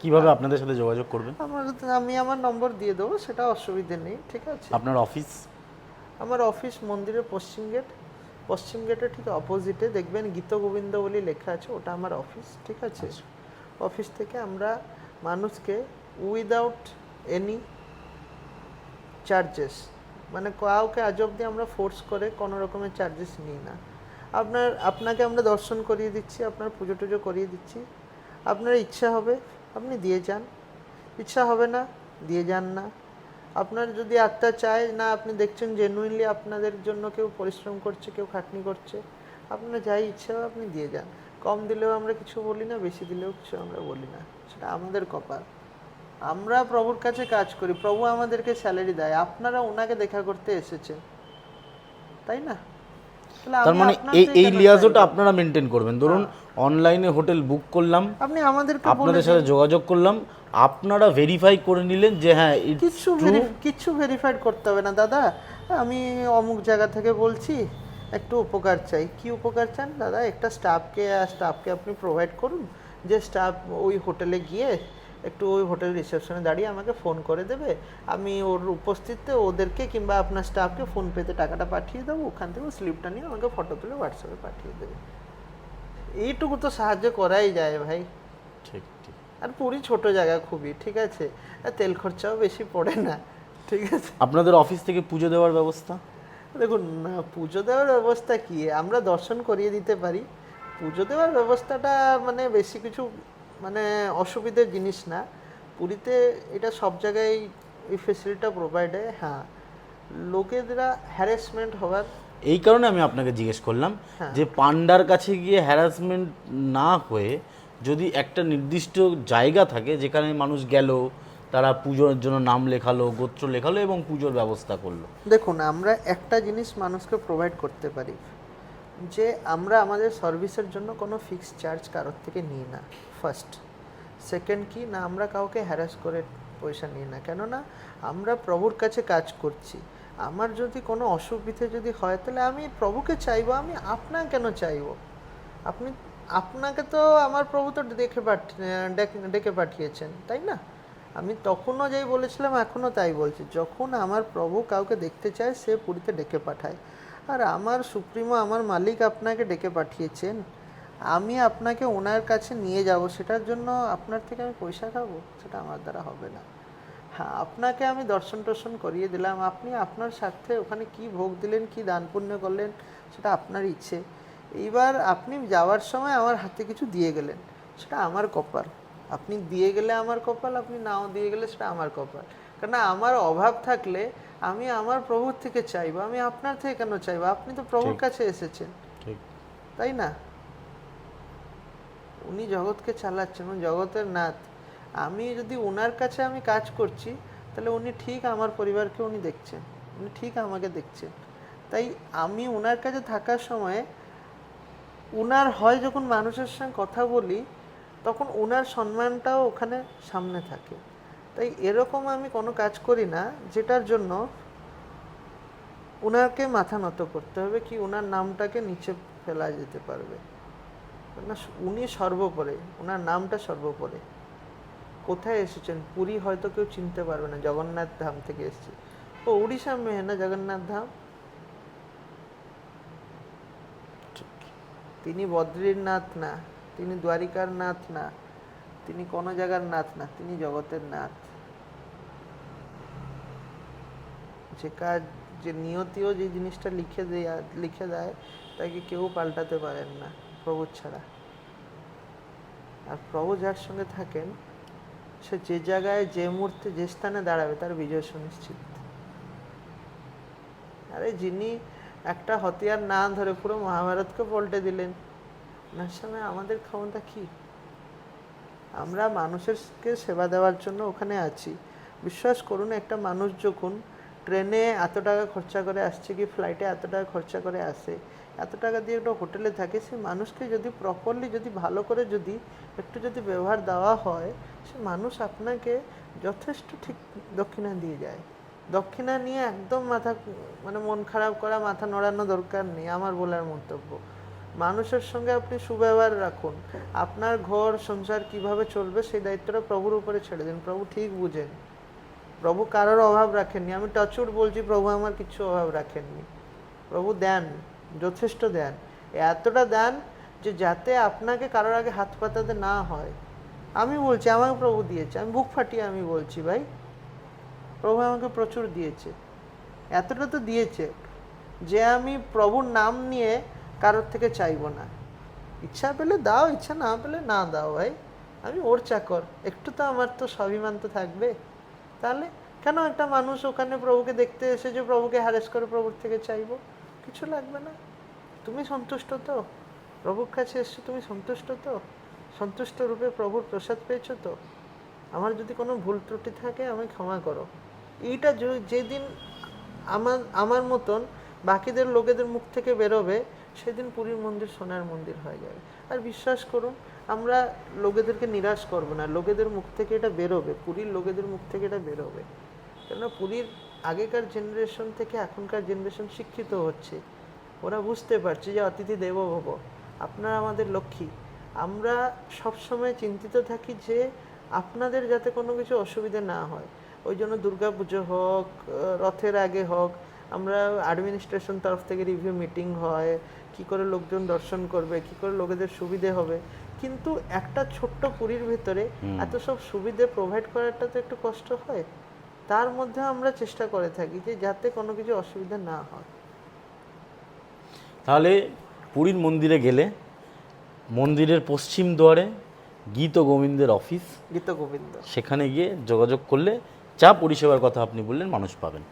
কিভাবে আপনাদের সাথে যোগাযোগ করবেন? আমি আমার নম্বর দিয়ে দেবো, সেটা অসুবিধে নেই, ঠিক আছে। আপনার অফিস? আমার অফিস মন্দিরের পশ্চিম গেটের ঠিক অপোজিটে দেখবেন গীত গোবিন্দ বলে লেখা আছে, ওটা আমার অফিস, ঠিক আছে। আচ্ছা। অফিস থেকে আমরা মানুষকে উইদাউট এনি চার্জেস, মানে কাউকে আজ অব্দি আমরা ফোর্স করে কোনো রকমের চার্জেস নিই না। আপনাকে আমরা দর্শন করিয়ে দিচ্ছি, আপনার পুজো টুজো করিয়ে দিচ্ছি। আপনার ইচ্ছা হবে আপনি দিয়ে যান, ইচ্ছা হবে না দিয়ে যান না। আপনার যদি আত্মা চায় না, আপনি দেখছেন জেনুইনলি আপনাদের জন্য কেউ পরিশ্রম করছে, কেউ খাটনি করছে, আপনার যাই ইচ্ছা হবে আপনি দিয়ে যান। কম দিলেও আমরা কিছু বলি না, বেশি দিলেও কিছু আমরা বলি না, সেটা আমাদের কপাল। আমরা প্রভুর কাছে কাজ করি, প্রভু আমাদেরকে স্যালারি দেয়, আপনারা ওনাকে দেখা করতে এসেছেন, তাই না? তাহলে তার আমি মানে আপনার এই থেকে এই কেন লিয়াজোটা চাইবো? আপনারা মেনটেন করবেন। ধরুন অনলাইনে হোটেল বুক করলাম, আপনি আমাদেরকে বলে আপনাদের দিন। সাথে যোগাযোগ করলাম, আপনারা ভেরিফাই করে নিলেন যে হ্যাঁ ইটস ট্রু। কিচ্ছু ভেরিফাইড করতে হবে না দাদা। আমি অমুক জায়গা থেকে বলছি, একটু উপকার চাই। কি উপকার চান দাদা? একটা স্টাফকে আপনি প্রোভাইড করুন, যে স্টাফ ওই হোটেলে গিয়ে একটু ওই হোটেল রিসেপশনে দাঁড়িয়ে আমাকে ফোন করে দেবে, আমি ওর উপস্থিতিতে ওদেরকে কিংবা আপনার স্টাফকে ফোনপেতে টাকাটা পাঠিয়ে দেবো, ওখান থেকে স্লিপটা নিয়ে আমাকে ফটো তুলে হোয়াটসঅ্যাপে পাঠিয়ে দেবে। এইটুকু তো সাহায্য করাই যায় ভাই। ঠিক ঠিক। আর পুরী ছোট জায়গা খুবই, ঠিক আছে, আর তেল খরচাও বেশি পড়ে না, ঠিক আছে। আপনাদের অফিস থেকে পুজো দেওয়ার ব্যবস্থা? দেখুন, পুজো দেওয়ার ব্যবস্থা কি, আমরা দর্শন করিয়ে দিতে পারি। পুজো দেওয়ার ব্যবস্থাটা মানে বেশি কিছু মানে অসুবিধার জিনিস না। পুরীতে এটা সব জায়গায় এই ফেসিলিটিটা প্রোভাইড হয়। হ্যাঁ, লোকেরা হ্যারাসমেন্ট হওয়ার, এই কারণে আমি আপনাকে জিজ্ঞেস করলাম হ্যাঁ, যে পান্ডার কাছে গিয়ে হ্যারাসমেন্ট না হয়ে যদি একটা নির্দিষ্ট জায়গা থাকে যেখানে মানুষ গেল, তারা পুজোর জন্য নাম লেখালো, গোত্র লেখালো এবং পুজোর ব্যবস্থা করলো। দেখুন আমরা একটা জিনিস মানুষকে প্রোভাইড করতে পারি, যে আমরা আমাদের সার্ভিসের জন্য কোনো ফিক্সড চার্জ কারোর থেকে নিই না, ফার্স্ট। সেকেন্ড কি না, আমরা কাউকে হ্যারাস করে পয়সা নিই না, কেননা আমরা প্রভুর কাছে কাজ করছি। আমার যদি কোনো অসুবিধে যদি হয়, তাহলে আমি প্রভুকে চাইবো, আমি আপনাকে কেন চাইবো? আপনি আপনাকে তো আমার প্রভু তো ডেকে পাঠিয়েছেন, তাই না? আমি তখনও যাই বলেছিলাম, এখনও তাই বলছি, যখন আমার প্রভু কাউকে দেখতে চায় সে পুরীতে ডেকে পাঠায়। আর আমার সুপ্রিমো, আমার মালিক আপনাকে ডেকে পাঠিয়েছেন, আমি আপনাকে ওনার কাছে নিয়ে যাব, সেটার জন্য আপনার থেকে আমি পয়সা খাবো? সেটা আমার দ্বারা হবে না। হ্যাঁ, আপনাকে আমি দর্শন টর্শন করিয়ে দিলাম, আপনি আপনার স্বার্থে ওখানে কি ভোগ দিলেন, কি দান পুণ্য করলেন, সেটা আপনার ইচ্ছে। এইবার আপনি যাওয়ার সময় আমার হাতে কিছু দিয়ে গেলেন, সেটা আমার কপাল। আপনি দিয়ে গেলে আমার কপাল, আপনি নাও দিয়ে গেলে সেটা আমার কপাল। কেন, আমার অভাব থাকলে আমি আমার প্রভুর থেকে চাইবো, আমি আপনার থেকে কেন চাইবো? আপনি তো প্রভুর ঠিক কাছে এসেছেন, ঠিক। তাই না? উনি জগৎকে চালাচ্ছেন, উনি জগতের নাথ। আমি যদি ওনার কাছে আমি কাজ করছি, তাহলে উনি ঠিক আমার পরিবারকে উনি দেখছেন, উনি ঠিক আমাকে দেখছেন। তাই আমি ওনার কাছে থাকার সময় ওনার হয় যখন মানুষের সঙ্গে কথা বলি, তখন ওনার সম্মানটাও ওখানে সামনে থাকে। তাই এরকম আমি কোনো কাজ করি না যেটার জন্য ওনাকে মাথা নত করতে হবে, কি ওনার নামটাকে নিচে ফেলা যেতে পারবে না। উনি সর্বোপরে, ওনার নামটা সর্বোপরে। কোথায় এসেছেন? পুরী হয়তো কেউ চিনতে পারবে না, জগন্নাথ ধাম থেকে এসেছে। ও উড়িষ্যা মে হ্যাঁ না জগন্নাথ ধাম। তিনি বদ্রীর নাথ না, তিনি দ্বারিকার নাথ না, তিনি কোনো জায়গার নাথ না, তিনি জগতের নাথ। যে কাজ, যে নিয়তিও যে জিনিসটা লিখে দেয়, তাকে কেউ পাল্টাতে পারেন না প্রভু ছাড়া। আর প্রভু যার সঙ্গে থাকেন, সে যে জায়গায় যে মুহূর্তে যে স্থানে দাঁড়াবে তার বিজয় সুনিশ্চিত। আরে যিনি একটা হতিয়ার না ধরে পুরো মহাভারতকে পল্টে দিলেন, ওনার সময় আমাদের ক্ষমতা কি? আমরা মানুষেরকে সেবা দেওয়ার জন্য ওখানে আছি। বিশ্বাস করুন, একটা মানুষ যখন ট্রেনে এত টাকা খরচা করে আসছে, কি ফ্লাইটে এত টাকা খরচা করে আসে, এত টাকা দিয়ে একটা হোটেলে থাকে, সে মানুষকে যদি প্রপারলি, যদি ভালো করে, যদি একটু যদি ব্যবহার দেওয়া হয়, সে মানুষ আপনাকে যথেষ্ট ঠিক দক্ষিণা দিয়ে যায়। দক্ষিণা নিয়ে একদম মাথা মানে মন খারাপ করা, মাথা নড়ানো দরকার নেই, আমার বলার মন্তব্য। মানুষের সঙ্গে আপনি সুব্যবহার রাখুন, আপনার ঘর সংসার কিভাবে চলবে সেই দায়িত্বটা প্রভুর উপরে ছেড়ে দিন। প্রভু ঠিক বুঝেন, প্রভু কারোর অভাব রাখেননি। আমি টচউড বলছি, প্রভু আমার কিছু অভাব রাখেননি। প্রভু দেন, যথেষ্ট দেন, এতটা দেন যে যাতে আপনাকে কারোর আগে হাত পাতাতে না হয়। আমি বলছি আমাকে প্রভু দিয়েছে, আমি বুক ফাটিয়ে আমি বলছি ভাই, প্রভু আমাকে প্রচুর দিয়েছে, এতটা তো দিয়েছে যে আমি প্রভুর নাম নিয়ে কারোর থেকে চাইবো না। ইচ্ছা পেলে দাও, ইচ্ছা না পেলে না দাও ভাই, আমি ওর চাকর, একটু তো আমার তো স্বাভিমান তো থাকবে। তাহলে কেন একটা মানুষ ওখানে প্রভুকে দেখতে এসে যে প্রভুকে হ্যারেস করে প্রভুর থেকে চাইবো? কিছু লাগবে না। তুমি সন্তুষ্ট তো? প্রভুর কাছে এসছো, তুমি সন্তুষ্ট তো? সন্তুষ্ট রূপে প্রভুর প্রসাদ পেয়েছো তো? আমার যদি কোনো ভুল ত্রুটি থাকে আমায় ক্ষমা করো। এইটা যেদিন আমার আমার মতন বাকিদের লোকেদের মুখ থেকে বেরোবে, সেদিন পুরীর মন্দির সোনার মন্দির হয়ে যাবে। আর বিশ্বাস করুন, আমরা লোকেদেরকে নিরাশ করব না, লোকেদের মুখ থেকে এটা বেরোবে, পুরীর লোকেদের মুখ থেকে এটা বেরোবে। কেননা পুরীর আগেকার জেনারেশন থেকে এখনকার জেনারেশন শিক্ষিত হচ্ছে, ওরা বুঝতে পারছে যে অতিথি দেবো ভব, আপনারা আমাদের লক্ষ্মী। আমরা সবসময় চিন্তিত থাকি যে আপনাদের যাতে কোনো কিছু অসুবিধা না হয়। ওই জন্য দুর্গা পুজো হোক, রথের আগে হোক, আমরা অ্যাডমিনিস্ট্রেশন তরফ থেকে রিভিউ মিটিং হয়, কি করে লোকজন দর্শন করবে, কি করে লোকেদের সুবিধে হবে। কিন্তু একটা ছোট্ট পুরীর ভিতরে এত সব সুবিধে প্রোভাইড করাটা তো একটু কষ্ট হয়। তার মধ্যে আমরা চেষ্টা করে থাকি যে যাতে কোনো কিছু অসুবিধা না হয়। তাহলে পুরীর মন্দিরে গেলে মন্দিরের পশ্চিম দুয়ারে গীত ও গোবিন্দের অফিস, গীত গোবিন্দ, সেখানে গিয়ে যোগাযোগ করলে যা পরিষেবার কথা আপনি বললেন মানুষ পাবেন।